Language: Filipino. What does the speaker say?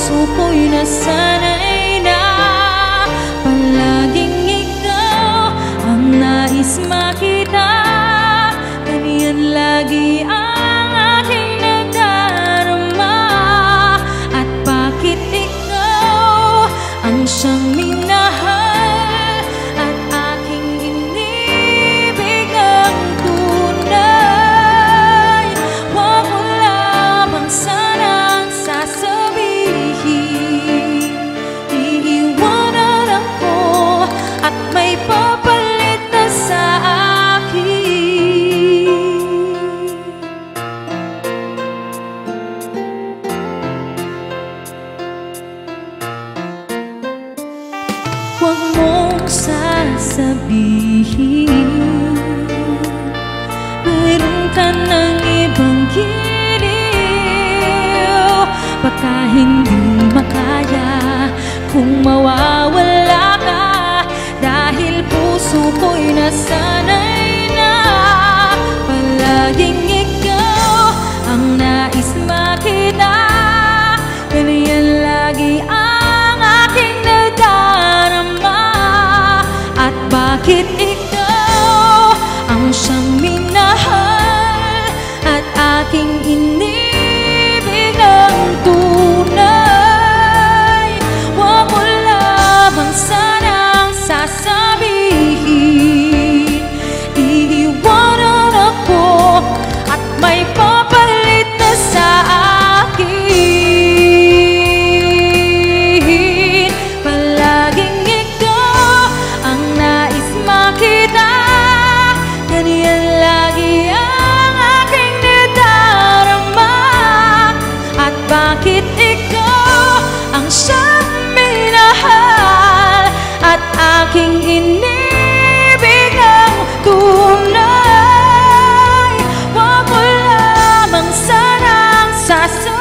puso ko'y nasanay na palaging ikaw ang nais makita. Ganyan lagi ang aking nadarama. At bakit ikaw ang siyang minahal at aking inibig ang tunay? Huwag mo lamang sanang sasabihin iiwanan ako at may papalit na sa akin. Huwag mong sasabihin meron ka ng ibang giliw. Baka hindi makaya kung mawawala ka, dahil puso ko'y nasanay na palaging ikaw ang nais makita. Ganyan lagi ang aking nadarama. At bakit ikaw ang siyang minahal at aking inibig ang tunay? Huwag mo lamang sanang sasabihin iiwanan ako at may papalit na sa akin. Palaging ikaw ang nais makita. Ganyan lagi ang aking nadarama. At bakit ikaw ang siyang minahal at aking inibig ang tunay? Huwag mo lamang sanang sasabihin